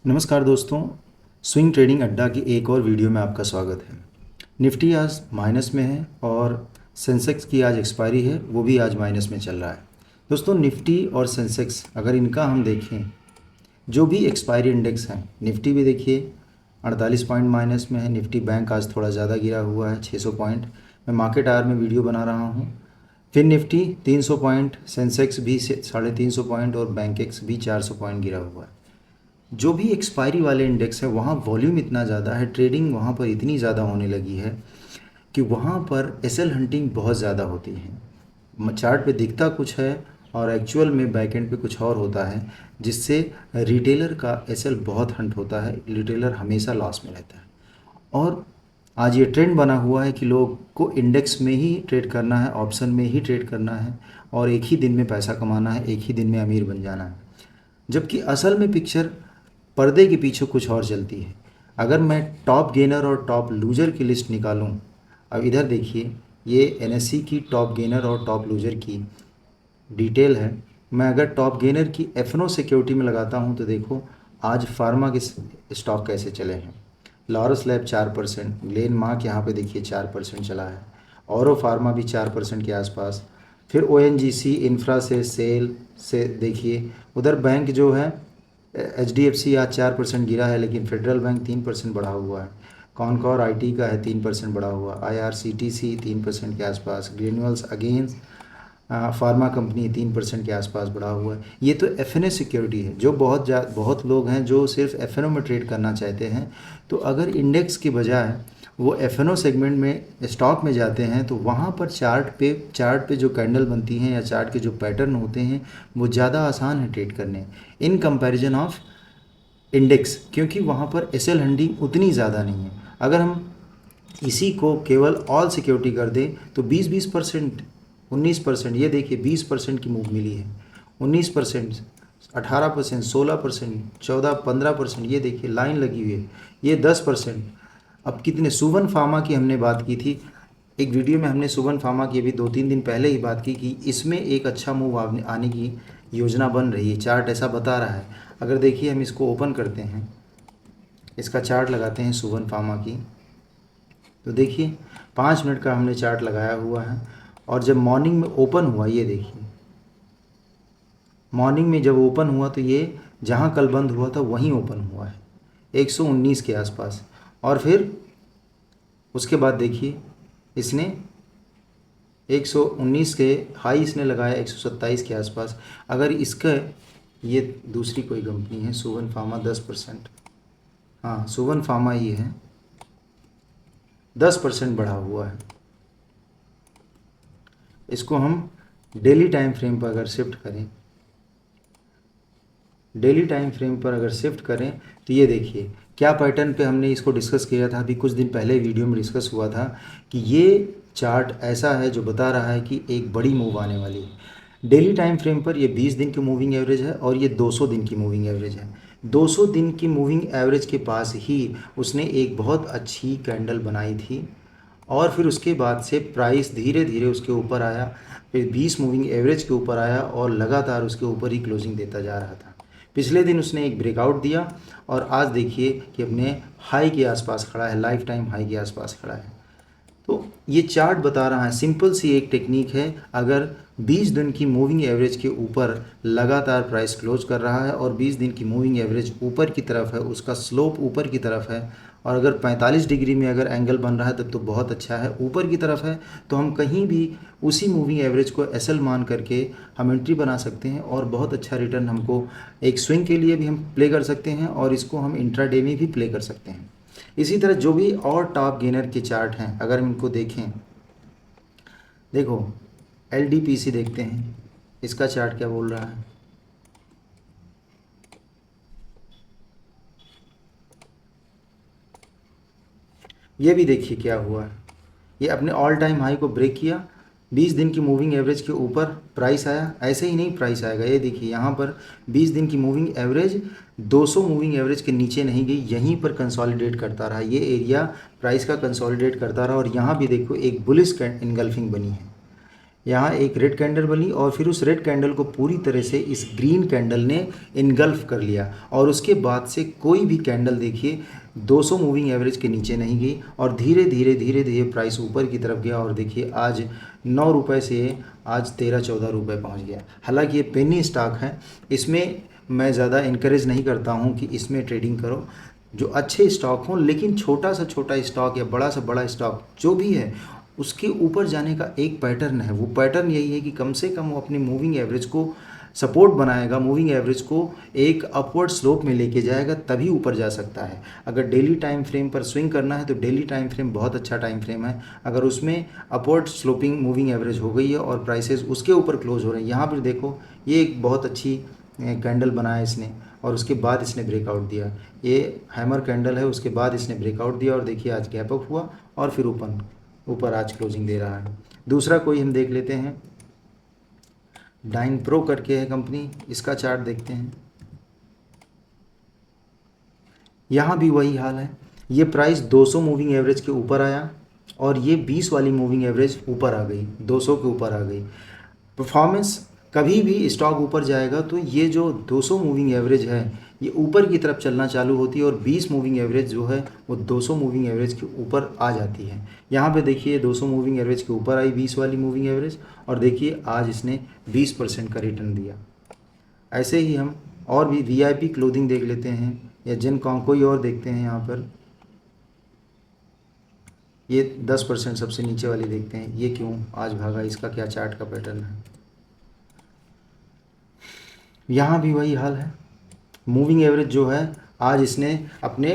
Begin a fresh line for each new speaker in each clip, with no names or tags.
नमस्कार दोस्तों, swing trading अड्डा की एक और वीडियो में आपका स्वागत है। निफ्टी आज माइनस में है और सेंसेक्स की आज एक्सपायरी है, वो भी आज माइनस में चल रहा है। दोस्तों, निफ्टी और सेंसेक्स अगर इनका हम देखें, जो भी एक्सपायरी इंडेक्स हैं, निफ्टी भी देखिए 48 पॉइंट माइनस में है। निफ्टी बैंक आज थोड़ा ज़्यादा गिरा हुआ है, 600 पॉइंट। मैं मार्केट आवर में वीडियो बना रहा हूँ। फिर निफ्टी 300 पॉइंट, सेंसेक्स भी 350 पॉइंट और बैंकेक्स भी 400 पॉइंट गिरा हुआ है। जो भी एक्सपायरी वाले इंडेक्स है वहाँ वॉल्यूम इतना ज़्यादा है, ट्रेडिंग वहाँ पर इतनी ज़्यादा होने लगी है कि वहाँ पर एसएल हंटिंग बहुत ज़्यादा होती है। चार्ट पे दिखता कुछ है और एक्चुअल में बैकएंड पे कुछ और होता है, जिससे रिटेलर का एसएल बहुत हंट होता है। रिटेलर हमेशा लॉस में रहता है और आज ये ट्रेंड बना हुआ है कि लोग को इंडेक्स में ही ट्रेड करना है, ऑप्शन में ही ट्रेड करना है और एक ही दिन में पैसा कमाना है, एक ही दिन में अमीर बन जाना है। जबकि असल में पिक्चर पर्दे के पीछे कुछ और चलती है। अगर मैं टॉप गेनर और टॉप लूजर की लिस्ट निकालूं, अब इधर देखिए, ये एनएससी की टॉप गेनर और टॉप लूजर की डिटेल है। मैं अगर टॉप गेनर की एफनो सिक्योरिटी में लगाता हूं तो देखो आज फार्मा के स्टॉक कैसे चले हैं। लॉरस लैब 4%, ग्लेन मार्क यहाँ पे देखिए 4% चला है, औरो फार्मा भी 4% के आसपास। फिर ओएनजीसी इंफ्रा से सेल से देखिए, उधर बैंक जो है एचडीएफसी आज 4% गिरा है, लेकिन फेडरल बैंक 3% बढ़ा हुआ है। कॉनकॉर आईटी का है 3% बढ़ा हुआ, आईआरसीटीसी 3% के आसपास, ग्रेन्यूल्स अगेंस्ट फार्मा कंपनी 3% के आसपास बढ़ा हुआ है। ये तो एफएनओ सिक्योरिटी है, जो बहुत लोग हैं जो सिर्फ एफएनओ में ट्रेड करना चाहते हैं। तो अगर इंडेक्स की बजाय वो एफएनओ सेगमेंट में स्टॉक में जाते हैं तो वहाँ पर चार्ट पे जो कैंडल बनती हैं या चार्ट के जो पैटर्न होते हैं वो ज़्यादा आसान है ट्रेड करने इन कंपैरिजन ऑफ इंडेक्स, क्योंकि वहाँ पर एसएल हंडिंग उतनी ज़्यादा नहीं है। अगर हम इसी को केवल ऑल सिक्योरिटी कर दें तो 20% 19%, ये देखिए 20% की मूव मिली है, 19%, 18%, 16%, 14-15%, ये देखिए लाइन लगी हुई है, ये 10%। अब कितने सुवन फार्मा की हमने बात की थी एक वीडियो में, हमने सुवन फार्मा की अभी 2-3 दिन पहले ही बात की कि इसमें एक अच्छा मूव आने की योजना बन रही है, चार्ट ऐसा बता रहा है। अगर देखिए हम इसको ओपन करते हैं, इसका चार्ट लगाते हैं सुवन फार्मा की, तो देखिए 5 मिनट का हमने चार्ट लगाया हुआ है और जब मॉर्निंग में ओपन हुआ, ये देखिए मॉर्निंग में जब ओपन हुआ तो ये जहाँ कल बंद हुआ था वहीं ओपन हुआ है 119 के आसपास। और फिर उसके बाद देखिए इसने 119 के हाई इसने लगाया 127 के आसपास। अगर इसका, ये दूसरी कोई कंपनी है सुवन फार्मा 10%, हाँ सुवन फार्मा ही है, 10% बढ़ा हुआ है। इसको हम डेली टाइम फ्रेम पर अगर शिफ्ट करें, डेली टाइम फ्रेम पर अगर शिफ्ट करें तो ये देखिए क्या पैटर्न पे हमने इसको डिस्कस किया था, अभी कुछ दिन पहले वीडियो में डिस्कस हुआ था कि ये चार्ट ऐसा है जो बता रहा है कि एक बड़ी मूव आने वाली है। डेली टाइम फ्रेम पर ये 20 दिन की मूविंग एवरेज है और ये 200 दिन की मूविंग एवरेज है। 200 दिन की मूविंग एवरेज के पास ही उसने एक बहुत अच्छी कैंडल बनाई थी और फिर उसके बाद से प्राइस धीरे धीरे उसके ऊपर आया, फिर 20 मूविंग एवरेज के ऊपर आया और लगातार उसके ऊपर ही क्लोजिंग देता जा रहा था। पिछले दिन उसने एक ब्रेकआउट दिया और आज देखिए कि अपने हाई के आसपास खड़ा है, लाइफ टाइम हाई के आसपास खड़ा है। तो ये चार्ट बता रहा है, सिंपल सी एक टेक्निक है, अगर 20 दिन की मूविंग एवरेज के ऊपर लगातार प्राइस क्लोज कर रहा है और 20 दिन की मूविंग एवरेज ऊपर की तरफ है, उसका स्लोप ऊपर की तरफ है और अगर 45 डिग्री में अगर एंगल बन रहा है तब तो बहुत अच्छा है, ऊपर की तरफ है तो हम कहीं भी उसी मूविंग एवरेज को एसएल मान करके हम एंट्री बना सकते हैं और बहुत अच्छा रिटर्न हमको एक स्विंग के लिए भी हम प्ले कर सकते हैं और इसको हम इंट्राडे में भी प्ले कर सकते हैं। इसी तरह जो भी और टॉप गेनर के चार्ट हैं अगर हम इनको देखें, देखो एलडीपीसी देखते हैं, इसका चार्ट क्या बोल रहा है। ये भी देखिए क्या हुआ है, ये अपने ऑल टाइम हाई को ब्रेक किया, 20 दिन की मूविंग एवरेज के ऊपर प्राइस आया, ऐसे ही नहीं प्राइस आएगा। ये देखिए यहाँ पर 20 दिन की मूविंग एवरेज 200 मूविंग एवरेज के नीचे नहीं गई, यहीं पर कंसोलिडेट करता रहा, ये एरिया प्राइस का कंसोलिडेट करता रहा और यहाँ भी देखो एक बुलिश इनगल्फिंग बनी है। यहाँ एक रेड कैंडल बनी और फिर उस रेड कैंडल को पूरी तरह से इस ग्रीन कैंडल ने इनगल्फ कर लिया और उसके बाद से कोई भी कैंडल देखिए 200 मूविंग एवरेज के नीचे नहीं गई और धीरे धीरे प्राइस ऊपर की तरफ गया और देखिए आज 9 रुपये से आज 13-14 रुपये पहुँच गया। हालांकि ये पेनी स्टॉक है, इसमें मैं ज़्यादा इनकरेज नहीं करता हूँ कि इसमें ट्रेडिंग करो। जो अच्छे स्टॉक हों, लेकिन छोटा सा छोटा स्टॉक या बड़ा सा बड़ा स्टॉक जो भी है उसके ऊपर जाने का एक पैटर्न है। वो पैटर्न यही है कि कम से कम वो अपनी मूविंग एवरेज को सपोर्ट बनाएगा, मूविंग एवरेज को एक अपवर्ड स्लोप में लेके जाएगा, तभी ऊपर जा सकता है। अगर डेली टाइम फ्रेम पर स्विंग करना है तो डेली टाइम फ्रेम बहुत अच्छा टाइम फ्रेम है। अगर उसमें अपवर्ड स्लोपिंग मूविंग एवरेज हो गई है और प्राइसेस उसके ऊपर क्लोज हो रहे हैं, यहाँ पर देखो ये एक बहुत अच्छी कैंडल बनाया इसने और उसके बाद इसने ब्रेकआउट दिया। ये हैमर कैंडल है, उसके बाद इसने ब्रेकआउट दिया और देखिए आज गैप अप हुआ और फिर ऊपर आज क्लोजिंग दे रहा है। दूसरा कोई हम देख लेते हैं, डाइन प्रो करके है कंपनी, इसका चार्ट देखते हैं। यहाँ भी वही हाल है, ये प्राइस 200 मूविंग एवरेज के ऊपर आया और ये 20 वाली मूविंग एवरेज ऊपर आ गई, 200 के ऊपर आ गई। परफॉर्मेंस कभी भी स्टॉक ऊपर जाएगा तो ये जो 200 मूविंग एवरेज है ये ऊपर की तरफ चलना चालू होती है और 20 मूविंग एवरेज जो है वो 200 मूविंग एवरेज के ऊपर आ जाती है। यहाँ पे देखिए 200 मूविंग एवरेज के ऊपर आई 20 वाली मूविंग एवरेज और देखिए आज इसने 20% का रिटर्न दिया। ऐसे ही हम और भी VIP क्लोथिंग देख लेते हैं या जिनकॉम कोई और देखते हैं। यहाँ पर ये 10% सबसे नीचे वाली देखते हैं, ये क्यों आज भागा, इसका क्या चार्ट का पैटर्न है। यहाँ भी वही हाल है, मूविंग एवरेज जो है आज इसने अपने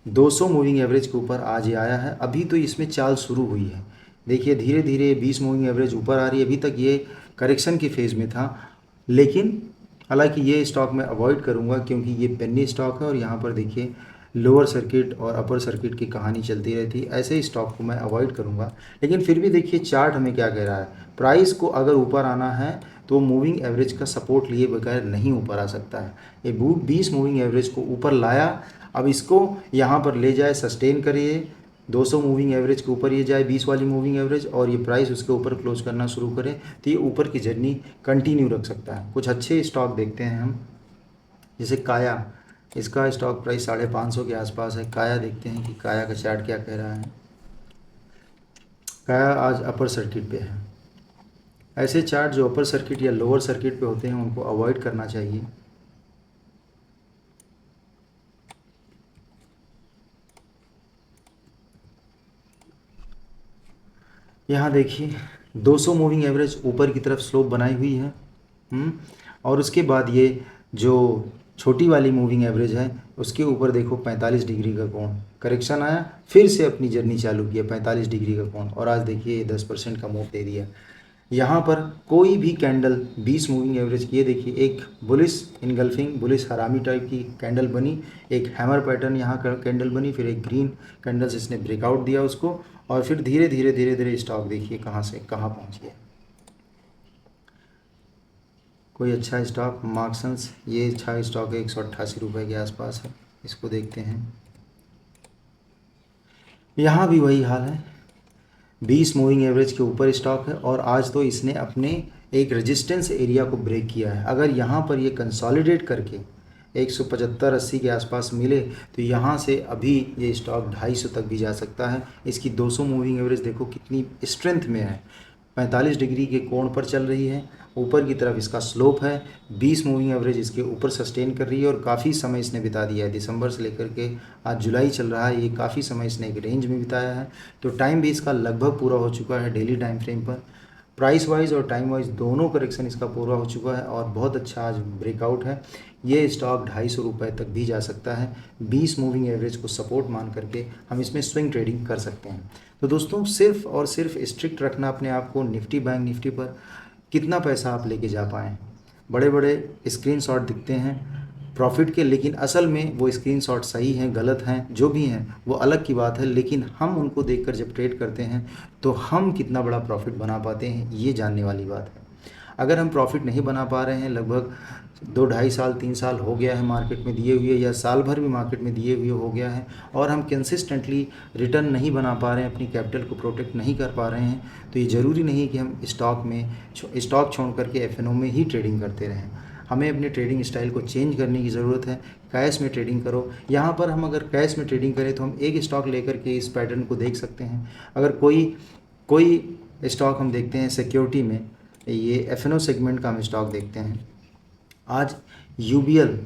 200 मूविंग एवरेज के ऊपर आज ये आया है। अभी तो इसमें चाल शुरू हुई है, देखिए धीरे धीरे 20 मूविंग एवरेज ऊपर आ रही है। अभी तक ये करेक्शन की फेज़ में था, लेकिन हालांकि ये स्टॉक मैं अवॉइड करूंगा क्योंकि ये पेनी स्टॉक है और यहाँ पर देखिए लोअर सर्किट और अपर सर्किट की कहानी चलती रहती है। ऐसे ही स्टॉक को मैं अवॉइड करूंगा, लेकिन फिर भी देखिए चार्ट हमें क्या कह रहा है, प्राइस को अगर ऊपर आना है तो मूविंग एवरेज का सपोर्ट लिए बगैर नहीं ऊपर आ सकता है। ये 20 मूविंग एवरेज को ऊपर लाया, अब इसको यहाँ पर ले जाए, सस्टेन करिए 200 मूविंग एवरेज के ऊपर ये जाए 20 वाली मूविंग एवरेज और ये प्राइस उसके ऊपर क्लोज करना शुरू करे तो ये ऊपर की जर्नी कंटिन्यू रख सकता है। कुछ अच्छे स्टॉक देखते हैं हम, जैसे काया, इसका स्टॉक प्राइस 550 के आसपास है। काया देखते हैं कि काया का चार्ट क्या कह रहा है। काया आज अपर सर्किट पे है। ऐसे चार्ट जो अपर सर्किट या लोअर सर्किट पे होते हैं उनको अवॉइड करना चाहिए। यहाँ देखिए 200 मूविंग एवरेज ऊपर की तरफ स्लोप बनाई हुई है और उसके बाद ये जो छोटी वाली मूविंग एवरेज है उसके ऊपर देखो 45 डिग्री का कोण, करेक्शन आया, फिर से अपनी जर्नी चालू किया 45 डिग्री का कोण और आज देखिए 10% का मूव दे दिया। यहाँ पर कोई भी कैंडल 20 मूविंग एवरेज की, ये देखिए एक बुलिश इनगल्फिंग बुलिश हरामी टाइप की कैंडल बनी, एक हैमर पैटर्न यहाँ का कैंडल बनी, फिर एक ग्रीन कैंडल इसने ब्रेकआउट दिया उसको और फिर धीरे धीरे स्टॉक देखिए कहाँ से कहाँ पहुँच गया। कोई अच्छा स्टॉक मार्क्सन्स, ये अच्छा स्टॉक है, 188 रुपये के आसपास है, इसको देखते हैं। यहाँ भी वही हाल है, 20 मूविंग एवरेज के ऊपर स्टॉक है और आज तो इसने अपने एक रेजिस्टेंस एरिया को ब्रेक किया है। अगर यहाँ पर ये कंसोलिडेट करके 175-80 के आसपास मिले तो यहाँ से अभी ये स्टॉक 250 तक भी जा सकता है। इसकी 200 मूविंग एवरेज देखो कितनी स्ट्रेंथ में है, 45 डिग्री के कोण पर चल रही है, ऊपर की तरफ इसका स्लोप है, 20 मूविंग एवरेज इसके ऊपर सस्टेन कर रही है और काफ़ी समय इसने बिता दिया है। दिसंबर से लेकर के आज जुलाई चल रहा है, ये काफ़ी समय इसने एक रेंज में बिताया है, तो टाइम भी इसका लगभग पूरा हो चुका है डेली टाइम फ्रेम पर। प्राइस वाइज और टाइम वाइज दोनों करेक्शन इसका पूरा हो चुका है और बहुत अच्छा आज ब्रेकआउट है। ये स्टॉक 250 रुपये तक भी जा सकता है। 20 मूविंग एवरेज को सपोर्ट मान करके हम इसमें स्विंग ट्रेडिंग कर सकते हैं। तो दोस्तों सिर्फ और सिर्फ स्ट्रिक्ट रखना अपने आप को निफ्टी बैंक निफ्टी पर, कितना पैसा आप लेके जा पाएँ। बड़े बड़े स्क्रीनशॉट दिखते हैं प्रॉफिट के, लेकिन असल में वो स्क्रीनशॉट सही हैं गलत हैं जो भी हैं वो अलग की बात है, लेकिन हम उनको देखकर जब ट्रेड करते हैं तो हम कितना बड़ा प्रॉफिट बना पाते हैं ये जानने वाली बात है। अगर हम प्रॉफिट नहीं बना पा रहे हैं, लगभग 2 ढाई साल 3 साल हो गया है मार्केट में दिए हुए, या साल भर भी मार्केट में दिए हुए हो गया है, और हम कंसिस्टेंटली रिटर्न नहीं बना पा रहे हैं, अपनी कैपिटल को प्रोटेक्ट नहीं कर पा रहे हैं, तो ये ज़रूरी नहीं है कि हम स्टॉक छोड़ करके एफ में ही ट्रेडिंग करते रहें। हमें अपने ट्रेडिंग स्टाइल को चेंज करने की ज़रूरत है। कैश में ट्रेडिंग करो। यहाँ पर हम अगर कैश में ट्रेडिंग करें तो हम एक स्टॉक लेकर के इस पैटर्न को देख सकते हैं। अगर कोई स्टॉक हम देखते हैं सिक्योरिटी में, ये एफ सेगमेंट का हम स्टॉक देखते हैं। आज यूबीएल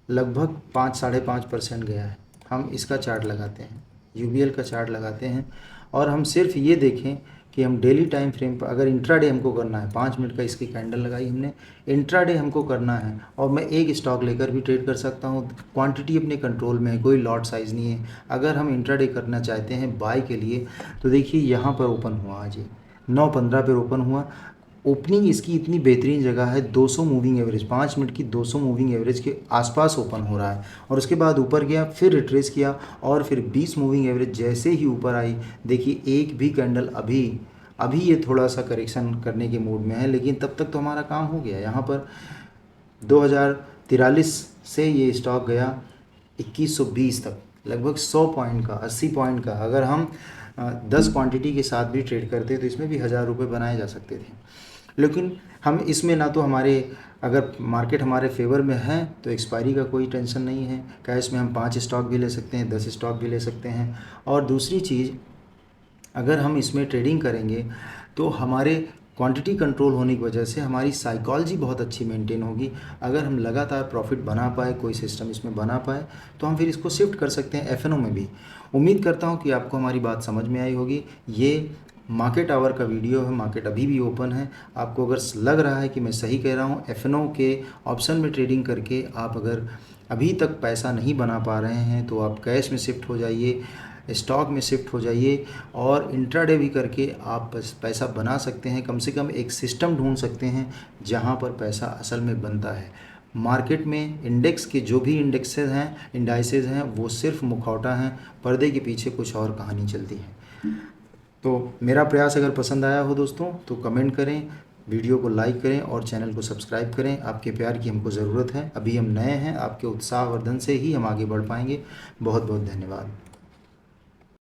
लगभग 5-5.5% गया है। हम इसका चार्ट लगाते हैं, यूबीएल का चार्ट लगाते हैं, और हम सिर्फ ये देखें कि हम डेली टाइम फ्रेम पर, अगर इंट्राडे हमको करना है, 5 मिनट का इसकी कैंडल लगाई हमने, इंट्राडे हमको करना है, और मैं एक स्टॉक लेकर भी ट्रेड कर सकता हूँ। क्वांटिटी अपने कंट्रोल में है, कोई लॉट साइज़ नहीं है। अगर हम इंट्राडे करना चाहते हैं बाय के लिए, तो देखिए यहाँ पर ओपन हुआ, आज 9:15 पर ओपन हुआ। ओपनिंग इसकी इतनी बेहतरीन जगह है, 200 मूविंग एवरेज, 5 मिनट की 200 मूविंग एवरेज के आसपास ओपन हो रहा है, और उसके बाद ऊपर गया, फिर रिट्रेस किया, और फिर 20 मूविंग एवरेज जैसे ही ऊपर आई, देखिए एक भी कैंडल अभी ये थोड़ा सा करेक्शन करने के मूड में है, लेकिन तब तक तो हमारा काम हो गया। यहाँ पर 2043 से ये स्टॉक गया 2120 तक, लगभग 100 पॉइंट का, 80 पॉइंट का। अगर हम 10 क्वांटिटी के साथ भी ट्रेड करते तो इसमें भी 1000 रुपये बनाए जा सकते थे। लेकिन हम इसमें ना तो अगर मार्केट हमारे फेवर में है तो एक्सपायरी का कोई टेंशन नहीं है। कैश में हम 5 स्टॉक भी ले सकते हैं, 10 स्टॉक भी ले सकते हैं। और दूसरी चीज़, अगर हम इसमें ट्रेडिंग करेंगे तो हमारे क्वांटिटी कंट्रोल होने की वजह से हमारी साइकोलॉजी बहुत अच्छी मेंटेन होगी। अगर हम लगातार प्रॉफिट बना पाए, कोई सिस्टम इसमें बना पाए, तो हम फिर इसको शिफ्ट कर सकते हैं एफ में भी। उम्मीद करता हूँ कि आपको हमारी बात समझ में आई होगी। ये मार्केट आवर का वीडियो है, मार्केट अभी भी ओपन है। आपको अगर लग रहा है कि मैं सही कह रहा हूँ, एफ के ऑप्शन में ट्रेडिंग करके आप अगर अभी तक पैसा नहीं बना पा रहे हैं, तो आप कैश में शिफ्ट हो जाइए, स्टॉक में शिफ्ट हो जाइए, और इंट्राडे भी करके आप पैसा बना सकते हैं। कम से कम एक सिस्टम ढूंढ सकते हैं जहां पर पैसा असल में बनता है। मार्केट में इंडेक्स के जो भी इंडाइसेज हैं, वो सिर्फ मुखौटा हैं, पर्दे के पीछे कुछ और कहानी चलती है। तो मेरा प्रयास अगर पसंद आया हो दोस्तों, तो कमेंट करें, वीडियो को लाइक करें और चैनल को सब्सक्राइब करें। आपके प्यार की हमको ज़रूरत है। अभी हम नए हैं, आपके उत्साहवर्धन से ही हम आगे बढ़ पाएंगे। बहुत बहुत धन्यवाद।